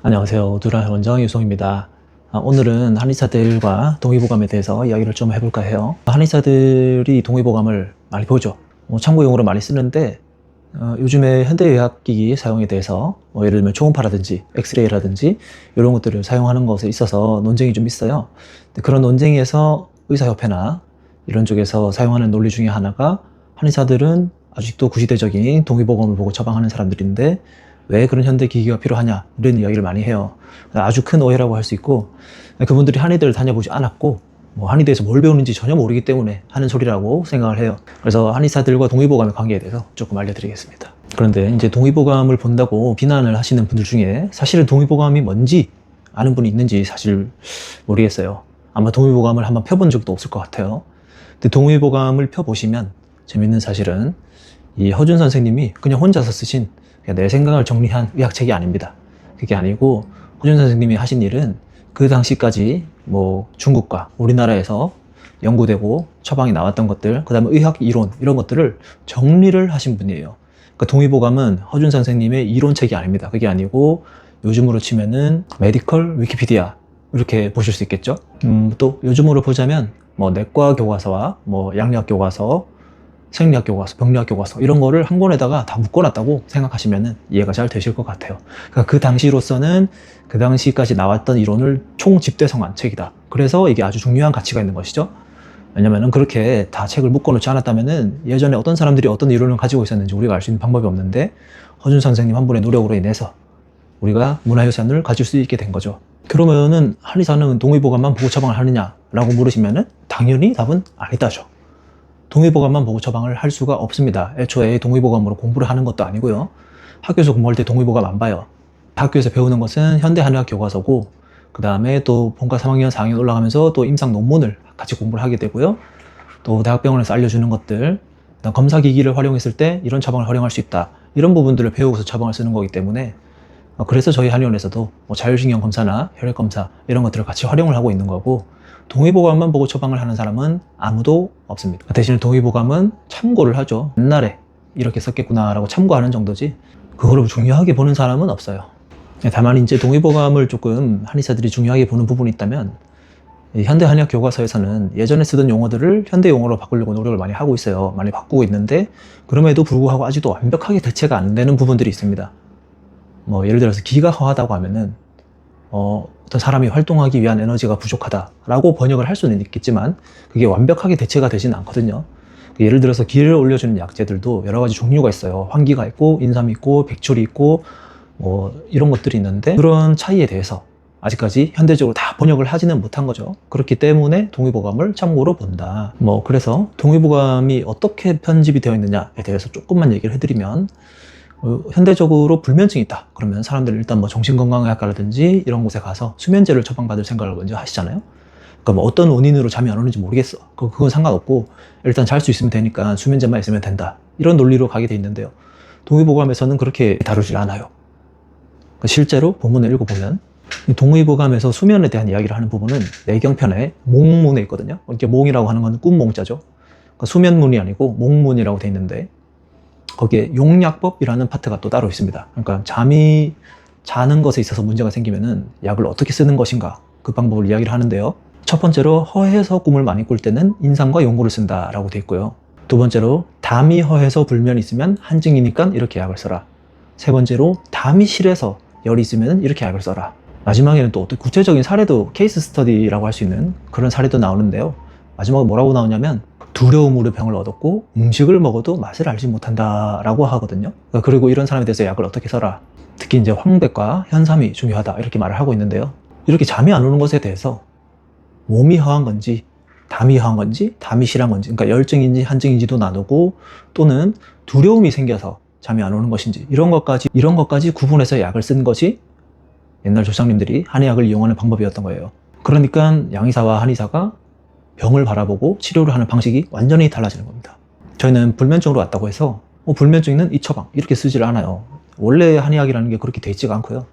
안녕하세요. 두란 원장 유송입니다. 오늘은 한의사들과 동의보감에 대해서 이야기를 좀 해볼까 해요. 한의사들이 동의보감을 많이 보죠. 참고용어로 많이 쓰는데 요즘에 현대의학기기 사용에 대해서 예를 들면 초음파라든지 엑스레이라든지 이런 것들을 사용하는 것에 있어서 논쟁이 좀 있어요. 그런 논쟁에서 의사협회나 이런 쪽에서 사용하는 논리 중에 하나가 한의사들은 아직도 구시대적인 동의보감을 보고 처방하는 사람들인데 왜 그런 현대기기가 필요하냐 이런 이야기를 많이 해요. 아주 큰 오해라고 할 수 있고, 그분들이 한의대를 다녀보지 않았고 한의대에서 뭘 배우는지 전혀 모르기 때문에 하는 소리라고 생각을 해요. 그래서 한의사들과 동의보감의 관계에 대해서 조금 알려드리겠습니다. 그런데 이제 동의보감을 본다고 비난을 하시는 분들 중에 사실은 동의보감이 뭔지 아는 분이 있는지 사실 모르겠어요. 아마 동의보감을 한번 펴본 적도 없을 것 같아요. 근데 동의보감을 펴보시면 재밌는 사실은 이 허준 선생님이 그냥 혼자서 쓰신 내 생각을 정리한 의학책이 아닙니다. 그게 아니고 허준 선생님이 하신 일은 그 당시까지 중국과 우리나라에서 연구되고 처방이 나왔던 것들, 그 다음에 의학 이론 이런 것들을 정리를 하신 분이에요. 그러니까 동의보감은 허준 선생님의 이론책이 아닙니다. 그게 아니고 요즘으로 치면은 메디컬 위키피디아 이렇게 보실 수 있겠죠. 또 요즘으로 보자면 내과 교과서와 양리학 교과서, 생리학 교과서, 병리학 교과서 이런 거를 한 권에다가 다 묶어놨다고 생각하시면 이해가 잘 되실 것 같아요. 그러니까 그 당시로서는 그 당시까지 나왔던 이론을 총집대성한 책이다. 그래서 이게 아주 중요한 가치가 있는 것이죠. 왜냐면은 그렇게 다 책을 묶어놓지 않았다면은 예전에 어떤 사람들이 어떤 이론을 가지고 있었는지 우리가 알 수 있는 방법이 없는데 허준 선생님 한 분의 노력으로 인해서 우리가 문화유산을 가질 수 있게 된 거죠. 그러면은 한의사는 동의보감만 보고 처방을 하느냐라고 물으시면은 당연히 답은 아니다죠. 동의보감만 보고 처방을 할 수가 없습니다. 애초에 동의보감으로 공부를 하는 것도 아니고요. 학교에서 공부할 때 동의보감 안 봐요. 학교에서 배우는 것은 현대한의학 교과서고, 그 다음에 또 본과 3학년, 4학년 올라가면서 또 임상 논문을 같이 공부를 하게 되고요. 또 대학병원에서 알려주는 것들, 검사기기를 활용했을 때 이런 처방을 활용할 수 있다. 이런 부분들을 배우고서 처방을 쓰는 거기 때문에 그래서 저희 한의원에서도 자율신경 검사나 혈액 검사 이런 것들을 같이 활용을 하고 있는 거고, 동의보감만 보고 처방을 하는 사람은 아무도 없습니다. 대신 동의보감은 참고를 하죠. 옛날에 이렇게 썼겠구나 라고 참고하는 정도지 그거를 중요하게 보는 사람은 없어요. 다만 이제 동의보감을 조금 한의사들이 중요하게 보는 부분이 있다면, 현대한의학 교과서에서는 예전에 쓰던 용어들을 현대 용어로 바꾸려고 노력을 많이 하고 있어요. 많이 바꾸고 있는데 그럼에도 불구하고 아직도 완벽하게 대체가 안 되는 부분들이 있습니다. 예를 들어서 기가 허하다고 하면은 어떤 사람이 활동하기 위한 에너지가 부족하다라고 번역을 할 수는 있겠지만 그게 완벽하게 대체가 되지는 않거든요. 예를 들어서 기를 올려주는 약재들도 여러 가지 종류가 있어요. 환기가 있고 인삼이 있고 백철이 있고 이런 것들이 있는데 그런 차이에 대해서 아직까지 현대적으로 다 번역을 하지는 못한 거죠. 그렇기 때문에 동의보감을 참고로 본다. 그래서 동의보감이 어떻게 편집이 되어 있느냐에 대해서 조금만 얘기를 해드리면, 현대적으로 불면증이 있다 그러면 사람들은 일단 정신건강의학과라든지 이런 곳에 가서 수면제를 처방받을 생각을 먼저 하시잖아요. 그러니까 어떤 원인으로 잠이 안 오는지 모르겠어, 그건 상관없고 일단 잘 수 있으면 되니까 수면제만 있으면 된다, 이런 논리로 가게 돼 있는데요. 동의보감에서는 그렇게 다루질 않아요. 실제로 본문을 읽어보면 동의보감에서 수면에 대한 이야기를 하는 부분은 내경편에 몽문에 있거든요. 이렇게 몽이라고 하는 건 꿈몽자죠. 그러니까 수면문이 아니고 몽문이라고 돼 있는데 거기에 용약법이라는 파트가 또 따로 있습니다. 그러니까 잠이 자는 것에 있어서 문제가 생기면은 약을 어떻게 쓰는 것인가, 그 방법을 이야기를 하는데요. 첫 번째로 허해서 꿈을 많이 꿀 때는 인삼과 용구를 쓴다라고 돼 있고요. 두 번째로 담이 허해서 불면이 있으면 한증이니까 이렇게 약을 써라. 세 번째로 담이 실해서 열이 있으면 이렇게 약을 써라. 마지막에는 또 어떤 구체적인 사례도, 케이스 스터디라고 할 수 있는 그런 사례도 나오는데요. 마지막에 뭐라고 나오냐면 두려움으로 병을 얻었고 음식을 먹어도 맛을 알지 못한다라고 하거든요. 그리고 이런 사람에 대해서 약을 어떻게 써라. 특히 이제 황백과 현삼이 중요하다 이렇게 말을 하고 있는데요. 이렇게 잠이 안 오는 것에 대해서 몸이 허한 건지 담이 허한 건지 담이 실한 건지, 그러니까 열증인지 한증인지도 나누고, 또는 두려움이 생겨서 잠이 안 오는 것인지 이런 것까지 구분해서 약을 쓴 것이 옛날 조상님들이 한의학을 이용하는 방법이었던 거예요. 그러니까 양의사와 한의사가 병을 바라보고 치료를 하는 방식이 완전히 달라지는 겁니다. 저희는 불면증으로 왔다고 해서 불면증에는 이 처방 이렇게 쓰질 않아요. 원래 한의학이라는 게 그렇게 돼 있지가 않고요.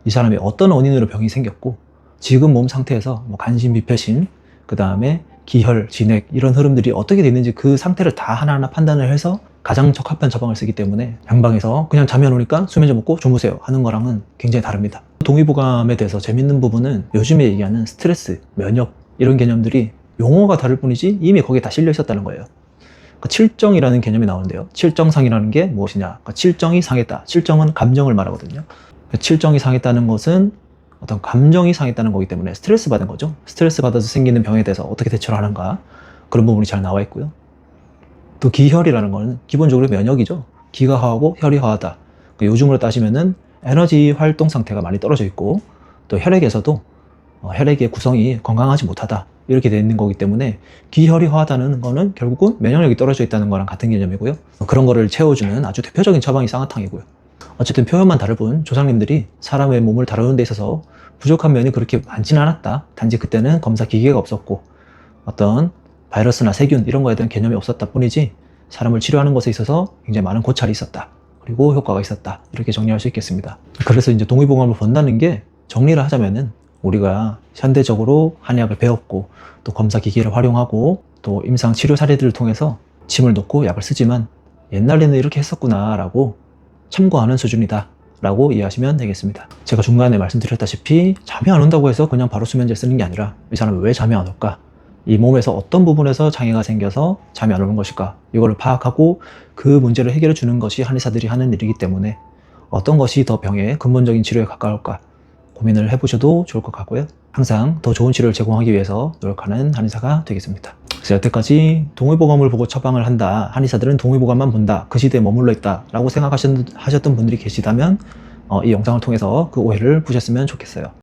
이 사람이 어떤 원인으로 병이 생겼고 지금 몸 상태에서 간신, 비폐신, 그 다음에 기혈, 진액 이런 흐름들이 어떻게 되는지 그 상태를 다 하나하나 판단을 해서 가장 적합한 처방을 쓰기 때문에 양방에서 그냥 잠이 안 오니까 수면제 먹고 주무세요 하는 거랑은 굉장히 다릅니다. 동의보감에 대해서 재밌는 부분은 요즘에 얘기하는 스트레스, 면역 이런 개념들이 용어가 다를 뿐이지 이미 거기에 다 실려 있었다는 거예요. 그러니까 칠정이라는 개념이 나오는데요. 칠정상이라는 게 무엇이냐? 그러니까 칠정이 상했다. 칠정은 감정을 말하거든요. 칠정이 상했다는 것은 어떤 감정이 상했다는 거기 때문에 스트레스 받은 거죠. 스트레스 받아서 생기는 병에 대해서 어떻게 대처를 하는가, 그런 부분이 잘 나와 있고요. 또 기혈이라는 거는 기본적으로 면역이죠. 기가 하하고 혈이 하하다. 요즘으로 따지면은 에너지 활동 상태가 많이 떨어져 있고, 또 혈액에서도 혈액의 구성이 건강하지 못하다, 이렇게 되어 있는 거기 때문에 기혈이 하하다는 거는 결국은 면역력이 떨어져 있다는 거랑 같은 개념이고요. 그런 거를 채워주는 아주 대표적인 처방이 쌍화탕이고요. 어쨌든 표현만 다를 뿐 조상님들이 사람의 몸을 다루는 데 있어서 부족한 면이 그렇게 많지는 않았다. 단지 그때는 검사 기계가 없었고 어떤 바이러스나 세균 이런 거에 대한 개념이 없었다 뿐이지 사람을 치료하는 것에 있어서 굉장히 많은 고찰이 있었다, 그리고 효과가 있었다, 이렇게 정리할 수 있겠습니다. 그래서 이제 동의보감을 본다는 게, 정리를 하자면은 우리가 현대적으로 한의학을 배웠고 또 검사 기기를 활용하고 또 임상 치료 사례들을 통해서 침을 놓고 약을 쓰지만 옛날에는 이렇게 했었구나 라고 참고하는 수준이다 라고 이해하시면 되겠습니다. 제가 중간에 말씀드렸다시피 잠이 안 온다고 해서 그냥 바로 수면제 쓰는 게 아니라, 이 사람은 왜 잠이 안 올까? 이 몸에서 어떤 부분에서 장애가 생겨서 잠이 안 오는 것일까? 이걸 파악하고 그 문제를 해결해 주는 것이 한의사들이 하는 일이기 때문에 어떤 것이 더 병의 근본적인 치료에 가까울까 고민을 해보셔도 좋을 것 같고요. 항상 더 좋은 치료를 제공하기 위해서 노력하는 한의사가 되겠습니다. 그래서 여태까지 동의보감을 보고 처방을 한다, 한의사들은 동의보감만 본다, 그 시대에 머물러 있다 라고 생각하셨던 분들이 계시다면 이 영상을 통해서 그 오해를 푸셨으면 좋겠어요.